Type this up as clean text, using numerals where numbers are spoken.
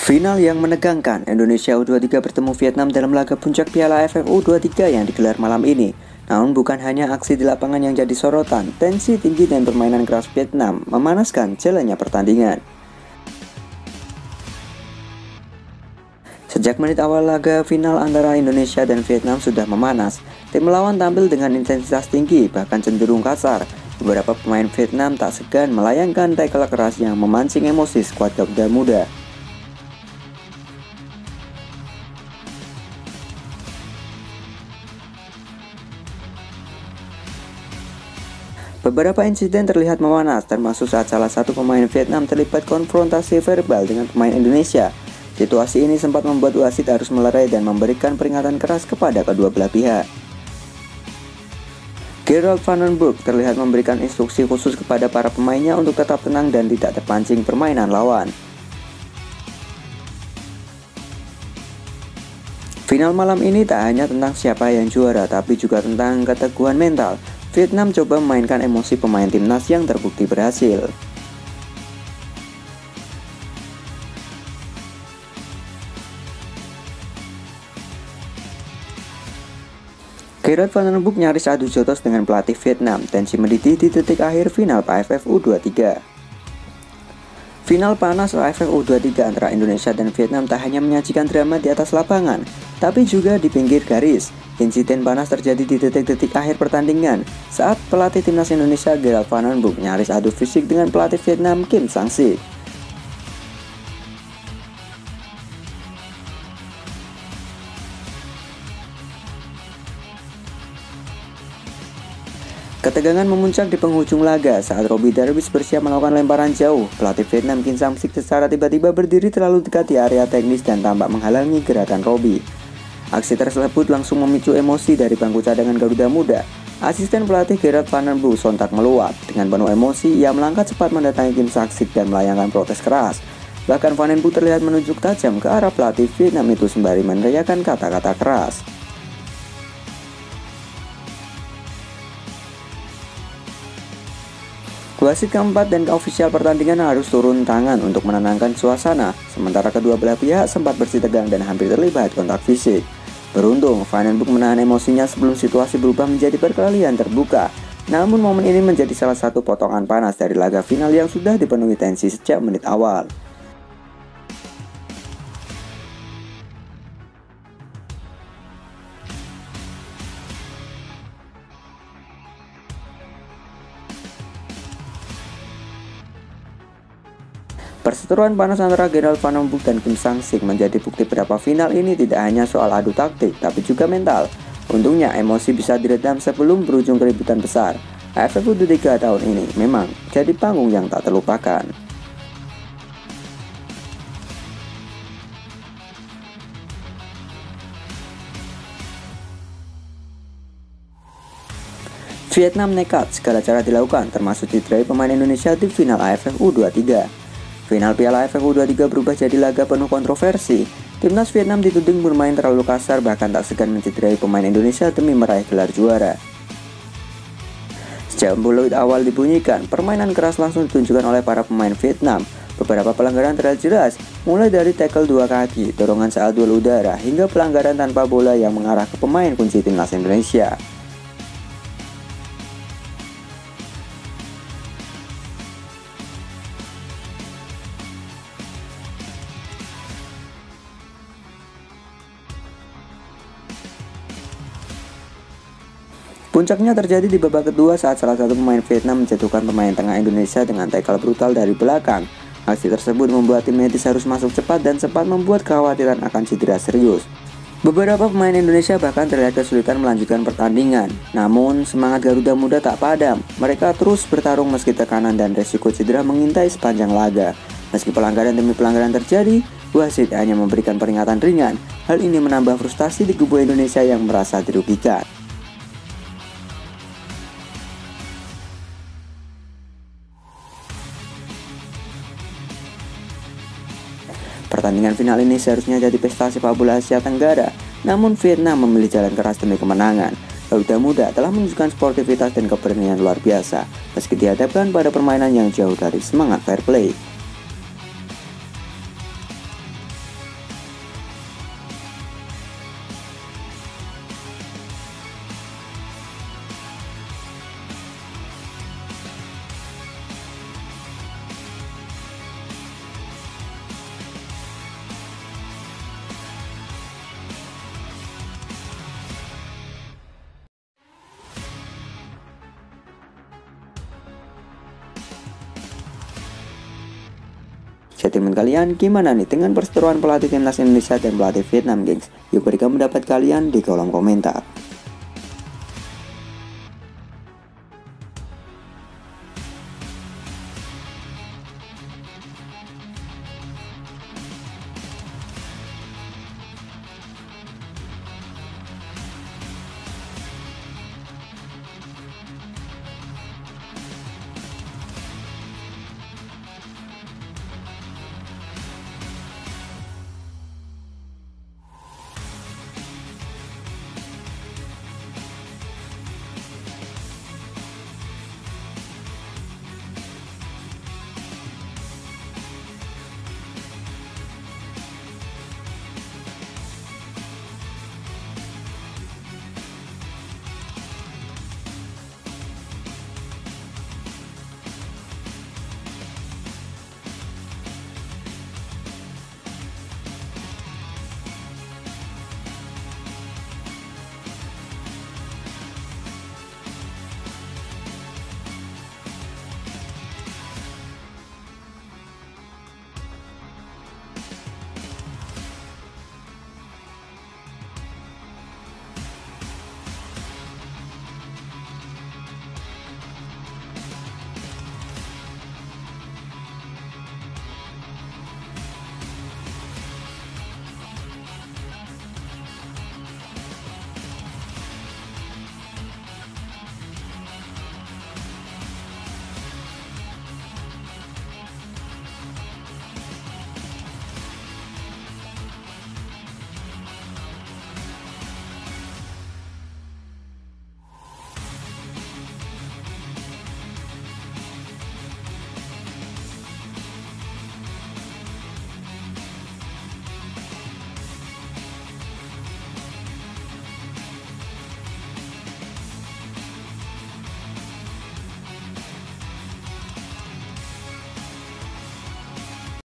Final yang menegangkan, Indonesia U23 bertemu Vietnam dalam laga puncak Piala AFF U23 yang digelar malam ini. Namun bukan hanya aksi di lapangan yang jadi sorotan, tensi tinggi dan permainan keras Vietnam memanaskan jalannya pertandingan. Sejak menit awal laga final antara Indonesia dan Vietnam sudah memanas. Tim lawan tampil dengan intensitas tinggi, bahkan cenderung kasar. Beberapa pemain Vietnam tak segan melayangkan tackle keras yang memancing emosi skuad Garuda Muda. Beberapa insiden terlihat memanas, termasuk saat salah satu pemain Vietnam terlibat konfrontasi verbal dengan pemain Indonesia. Situasi ini sempat membuat wasit harus melerai dan memberikan peringatan keras kepada kedua belah pihak. Gerald Van den Broek terlihat memberikan instruksi khusus kepada para pemainnya untuk tetap tenang dan tidak terpancing permainan lawan. Final malam ini tak hanya tentang siapa yang juara, tapi juga tentang keteguhan mental. Vietnam coba memainkan emosi pemain timnas yang terbukti berhasil. Gerard Van den Broek nyaris adu jotos dengan pelatih Vietnam. Tensi mendidih di detik akhir final AFF U23. Final panas AFF U23 antara Indonesia dan Vietnam tak hanya menyajikan drama di atas lapangan, tapi juga di pinggir garis. Insiden panas terjadi di detik-detik akhir pertandingan saat pelatih timnas Indonesia Gerald Van den Broek nyaris adu fisik dengan pelatih Vietnam Kim Sang-sik. Ketegangan memuncak di penghujung laga saat Robbie Darwish bersiap melakukan lemparan jauh. Pelatih Vietnam Kim Sang-sik secara tiba-tiba berdiri terlalu dekat di area teknis dan tampak menghalangi gerakan Robbie. Aksi tersebut langsung memicu emosi dari bangku cadangan Garuda Muda. Asisten pelatih Gerard Van den Broek sontak meluap. Dengan penuh emosi, ia melangkah cepat mendatangi Kim Sang-sik dan melayangkan protes keras. Bahkan Van den Broek terlihat menunjuk tajam ke arah pelatih Vietnam itu sembari meneriakkan kata-kata keras. Wasit keempat dan ofisial pertandingan harus turun tangan untuk menenangkan suasana, sementara kedua belah pihak sempat bersih tegang dan hampir terlibat kontak fisik. Beruntung, Van den Broek menahan emosinya sebelum situasi berubah menjadi perkelahian terbuka. Namun momen ini menjadi salah satu potongan panas dari laga final yang sudah dipenuhi tensi sejak menit awal. Perseteruan panas antara Gerald Van den Broek dan Kim Sang-sik menjadi bukti betapa final ini tidak hanya soal adu taktik, tapi juga mental. Untungnya emosi bisa diredam sebelum berujung keributan besar. AFF U23 tahun ini memang jadi panggung yang tak terlupakan. Vietnam nekat, segala cara dilakukan, termasuk cederai pemain Indonesia di final AFF U23. Final Piala AFF U23 berubah jadi laga penuh kontroversi. Timnas Vietnam dituding bermain terlalu kasar, bahkan tak segan mencederai pemain Indonesia demi meraih gelar juara. Sejak peluit awal dibunyikan, permainan keras langsung ditunjukkan oleh para pemain Vietnam. Beberapa pelanggaran terlihat jelas, mulai dari tackle dua kaki, dorongan saat duel udara, hingga pelanggaran tanpa bola yang mengarah ke pemain kunci timnas Indonesia. Puncaknya terjadi di babak kedua saat salah satu pemain Vietnam menjatuhkan pemain tengah Indonesia dengan tackle brutal dari belakang. Aksi tersebut membuat tim medis harus masuk cepat dan sempat membuat kekhawatiran akan cedera serius. Beberapa pemain Indonesia bahkan terlihat kesulitan melanjutkan pertandingan. Namun, semangat Garuda Muda tak padam. Mereka terus bertarung meski tekanan dan resiko cedera mengintai sepanjang laga. Meski pelanggaran demi pelanggaran terjadi, wasit hanya memberikan peringatan ringan. Hal ini menambah frustasi di kubu Indonesia yang merasa dirugikan. Pertandingan final ini seharusnya jadi pesta sepak bola Asia Tenggara, namun Vietnam memilih jalan keras demi kemenangan. Garuda Muda telah menunjukkan sportivitas dan keberanian luar biasa, meski dihadapkan pada permainan yang jauh dari semangat fair play. Statement kalian gimana nih dengan perseteruan pelatih timnas Indonesia dan pelatih Vietnam, gengs? Yuk berikan pendapat kalian di kolom komentar.